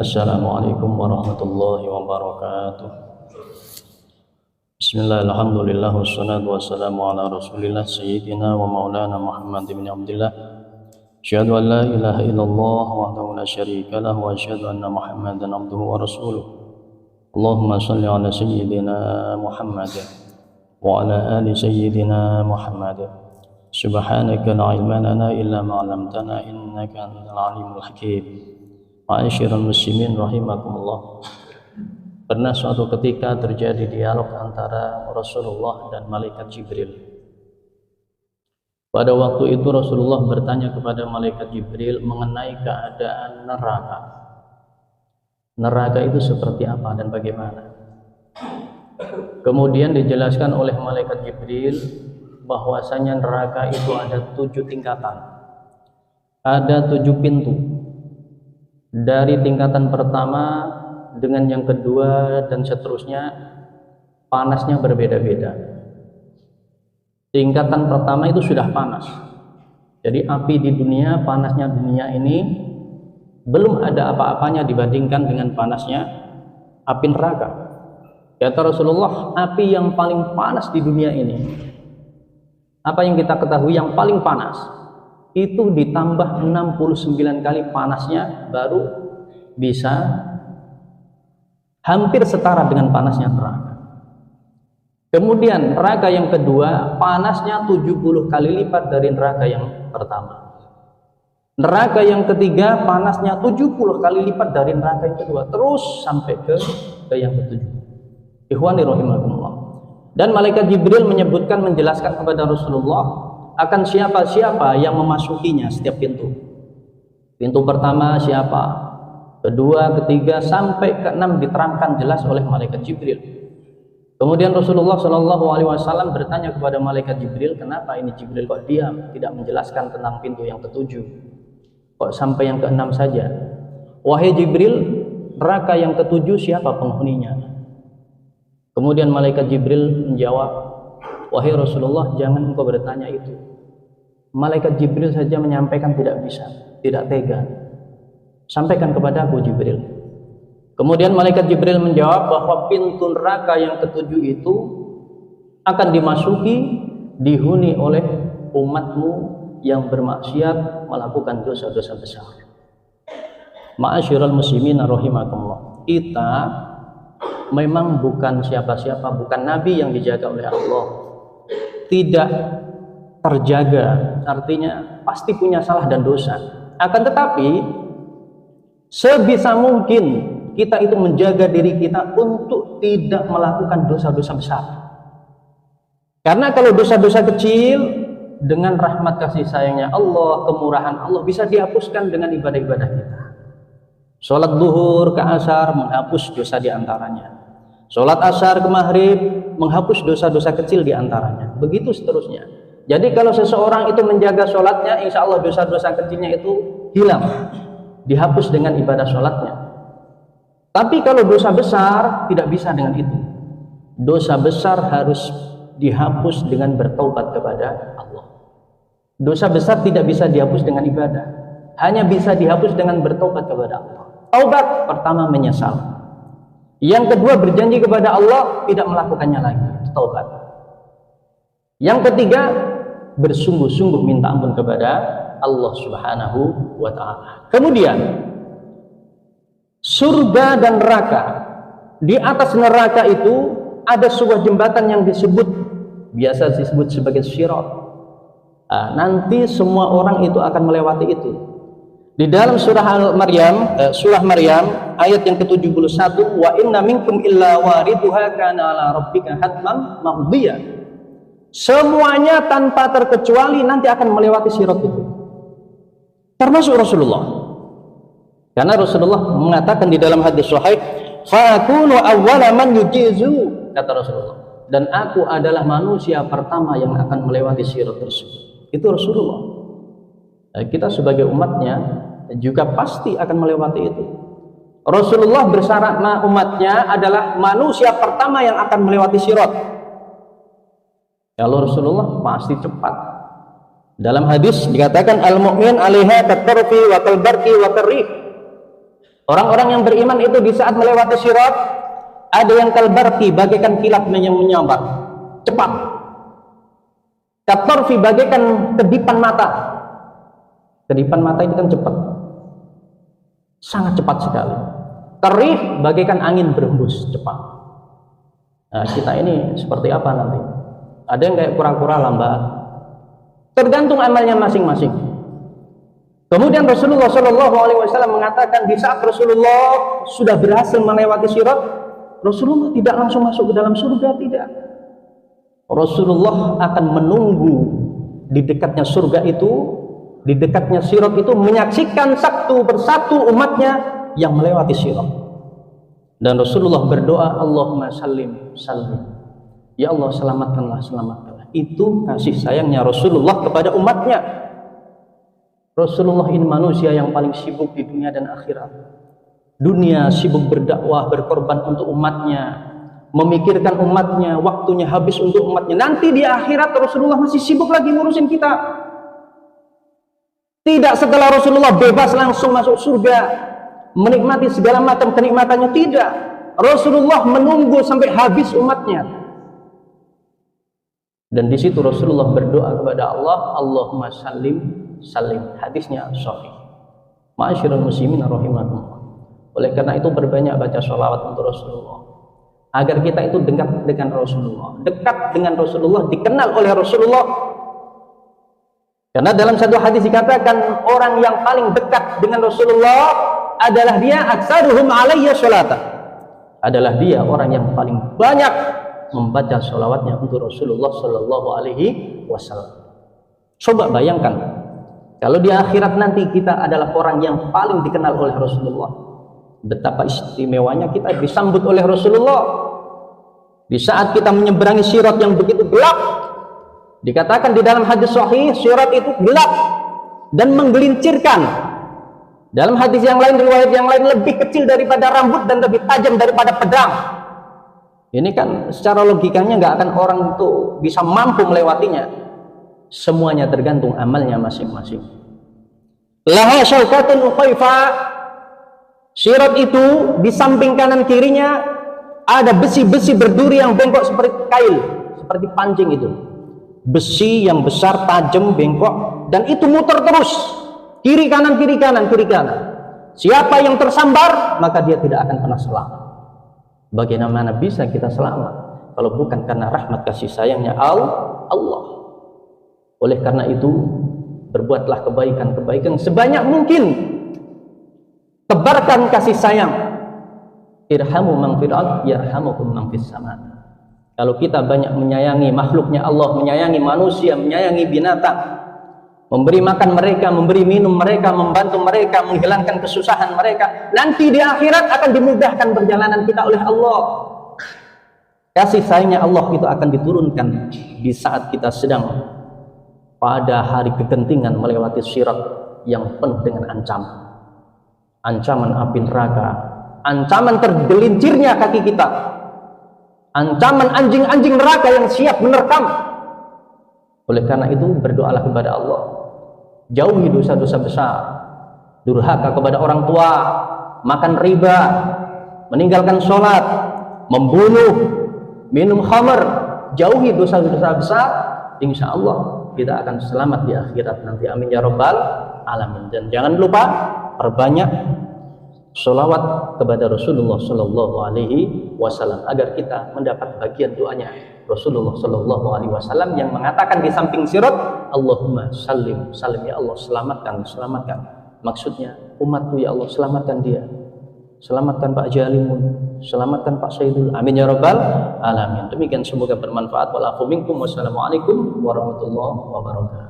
Assalamualaikum warahmatullahi wabarakatuh. Bismillah, alhamdulillah, wassalatu wassalamu ala rasulillah sayyidina wa maulana Muhammad bin Abdullah. Asyhadu an la ilaha illallah wahdahu la syarika lah wa asyhadu anna Muhammadan abduhu wa rasuluh. Allahumma shalli ala sayyidina Muhammad wa ala ali sayyidina Muhammad. Subhanaka la ilma lana illa ma 'allamtana innaka antal alimul hakim. Ma'asyiral muslimin rahimakumullah. Pernah suatu ketika terjadi dialog antara Rasulullah dan malaikat Jibril. Pada waktu itu Rasulullah bertanya kepada malaikat Jibril mengenai keadaan neraka. Neraka itu seperti apa dan bagaimana? Kemudian dijelaskan oleh malaikat Jibril bahwasanya neraka itu ada 7 tingkatan. Ada 7 pintu. Dari tingkatan pertama dengan yang kedua dan seterusnya panasnya berbeda-beda. Tingkatan pertama itu sudah panas. Jadi api di dunia, panasnya dunia ini belum ada apa-apanya dibandingkan dengan panasnya api neraka. Kata Rasulullah, api yang paling panas di dunia ini, apa yang kita ketahui yang paling panas, itu ditambah 69 kali panasnya baru bisa hampir setara dengan panasnya neraka. Kemudian neraka yang kedua panasnya 70 kali lipat dari neraka yang pertama. Neraka yang ketiga panasnya 70 kali lipat dari neraka yang kedua, terus sampai ke yang ketujuh. Ikhwani rahimakumullah. Dan malaikat Jibril menyebutkan, menjelaskan kepada Rasulullah akan siapa-siapa yang memasukinya setiap pintu. Pintu pertama siapa, kedua, ketiga, sampai ke-6 diterangkan jelas oleh malaikat Jibril. Kemudian Rasulullah SAW bertanya kepada malaikat Jibril, kenapa ini Jibril kok diam, tidak menjelaskan tentang pintu yang ke-7, kok sampai yang ke-6 saja? Wahai Jibril, neraka yang ke-7 siapa penghuninya? Kemudian malaikat Jibril menjawab, wahai Rasulullah, jangan engkau bertanya itu. Malaikat Jibril saja menyampaikan tidak bisa, tidak tega. Sampaikan kepada aku Jibril. Kemudian malaikat Jibril menjawab bahwa pintu neraka yang ke-7 itu akan dimasuki, dihuni oleh umatmu yang bermaksiat, melakukan dosa-dosa besar. Ma'asyiral muslimin rahimakumullah. Kita memang bukan siapa-siapa, bukan nabi yang dijaga oleh Allah. Tidak terjaga, artinya pasti punya salah dan dosa. Akan tetapi sebisa mungkin kita itu menjaga diri kita untuk tidak melakukan dosa-dosa besar. Karena kalau dosa-dosa kecil dengan rahmat kasih sayangnya Allah, kemurahan Allah bisa dihapuskan dengan ibadah-ibadah kita. Sholat zuhur ke asar menghapus dosa diantaranya. Sholat asar ke maghrib menghapus dosa-dosa kecil diantaranya. Begitu seterusnya. Jadi kalau seseorang itu menjaga sholatnya, insya Allah dosa-dosa kecilnya itu hilang, dihapus dengan ibadah sholatnya. Tapi kalau dosa besar tidak bisa dengan itu. Dosa besar harus dihapus dengan bertaubat kepada Allah. Dosa besar tidak bisa dihapus dengan ibadah, hanya bisa dihapus dengan bertaubat kepada Allah. Taubat pertama menyesal, yang kedua berjanji kepada Allah tidak melakukannya lagi, taubat. Yang ketiga bersungguh-sungguh minta ampun kepada Allah Subhanahu wa ta'ala. Kemudian surga dan neraka. Di atas neraka itu ada sebuah jembatan yang biasa disebut sebagai sirat. Nanti semua orang itu akan melewati itu. Di dalam surah Maryam ayat yang ke-71, wa inna minkum illa wariduha kana ala rabbika hatman maqdiya. Semuanya tanpa terkecuali nanti akan melewati sirat itu, termasuk Rasulullah. Karena Rasulullah mengatakan di dalam hadis sahih, fa'akunu awwala man yujizu, kata Rasulullah, dan aku adalah manusia pertama yang akan melewati sirat tersebut. Itu Rasulullah. Kita sebagai umatnya juga pasti akan melewati itu. Rasulullah bersyarat umatnya adalah manusia pertama yang akan melewati sirat. Kalau Rasulullah pasti cepat. Dalam hadis dikatakan al-mu'min 'alaiha katarfi wa kalbarqi wa karih. Orang-orang yang beriman itu di saat melewati sirat, ada yang kalbarqi, bagaikan kilat yang menyambar, cepat. Katorfi, bagaikan kedipan mata. Kedipan mata itu kan cepat, sangat cepat sekali. Tarif, bagaikan angin berhembus, cepat. Nah, kita ini seperti apa nanti? Ada yang kayak kura-kura lambat, tergantung amalnya masing-masing. Kemudian Rasulullah SAW mengatakan di saat Rasulullah sudah berhasil melewati sirat, Rasulullah tidak langsung masuk ke dalam surga, tidak. Rasulullah akan menunggu di dekatnya surga itu, di dekatnya sirat itu, menyaksikan satu persatu umatnya yang melewati sirat. Dan Rasulullah berdoa, Allahumma sallim, sallim. Ya Allah, selamatkanlah, selamatkanlah. Itu kasih sayangnya Rasulullah kepada umatnya. Rasulullah ini manusia yang paling sibuk di dunia dan akhirat. Dunia sibuk berdakwah, berkorban untuk umatnya, memikirkan umatnya, waktunya habis untuk umatnya. Nanti di akhirat Rasulullah masih sibuk lagi ngurusin kita. Tidak setelah Rasulullah bebas langsung masuk surga, menikmati segala macam kenikmatannya, tidak. Rasulullah menunggu sampai habis umatnya. Dan di situ Rasulullah berdoa kepada Allah, Allahumma sallim, salim. Hadisnya sahih. Ma'asyiral muslimin rahimakumullah. Oleh karena itu berbanyak baca sholawat untuk Rasulullah, agar kita itu dekat dengan Rasulullah, dekat dengan Rasulullah, dikenal oleh Rasulullah. Karena dalam satu hadis dikatakan orang yang paling dekat dengan Rasulullah adalah dia aktsaruhum alayya sholatan, adalah dia orang yang paling banyak membaca sholawatnya untuk Rasulullah Shallallahu Alaihi Wasallam. Coba bayangkan, kalau di akhirat nanti kita adalah orang yang paling dikenal oleh Rasulullah, betapa istimewanya kita disambut oleh Rasulullah. Di saat kita menyeberangi sirat yang begitu gelap, dikatakan di dalam hadis sahih, sirat itu gelap dan menggelincirkan. Dalam hadis yang lain, riwayat yang lain, lebih kecil daripada rambut dan lebih tajam daripada pedang. Ini kan secara logikanya nggak akan orang itu bisa mampu melewatinya. Semuanya tergantung amalnya masing-masing. Laha syaukatun ukhaifa, sirat itu di samping kanan kirinya ada besi-besi berduri yang bengkok seperti kail, seperti pancing itu. Besi yang besar, tajam, bengkok, dan itu muter terus, kiri kanan, kiri kanan, kiri kanan. Siapa yang tersambar, maka dia tidak akan pernah selamat. Bagaimana bisa kita selamat kalau bukan karena rahmat kasih sayangnya Allah? Oleh karena itu, berbuatlah kebaikan-kebaikan sebanyak mungkin. Tebarkan kasih sayang. Irhamu man fil ard yarhamukum man fis sama. Kalau kita banyak menyayangi makhluknya Allah, menyayangi manusia, menyayangi binatang, memberi makan mereka, memberi minum mereka, membantu mereka, menghilangkan kesusahan mereka, nanti di akhirat akan dimudahkan perjalanan kita oleh Allah. Kasih sayangnya Allah itu akan diturunkan di saat kita sedang pada hari kegentingan melewati sirat yang penuh dengan ancaman api neraka, ancaman tergelincirnya kaki kita, ancaman anjing-anjing neraka yang siap menerkam. Oleh karena itu berdoalah kepada Allah, jauhi dosa-dosa besar, durhaka kepada orang tua, makan riba, meninggalkan sholat, membunuh, minum khamr, jauhi dosa-dosa besar. Insya Allah kita akan selamat di akhirat nanti. Amin ya rabbal alamin. Dan jangan lupa perbanyak sholawat kepada Rasulullah Shallallahu Alaihi Wasallam agar kita mendapat bagian doanya Rasulullah Shallallahu Alaihi Wasallam yang mengatakan di samping sirat, Allahumma sallim, salim, ya Allah selamatkan, selamatkan. Maksudnya umatku ya Allah, selamatkan dia, selamatkan Pak Jalimun, selamatkan Pak Saidul. Amin ya rabbal alamin. Demikian, semoga bermanfaat. Walafu minkum. Wassalamualaikum warahmatullahi wabarakatuh.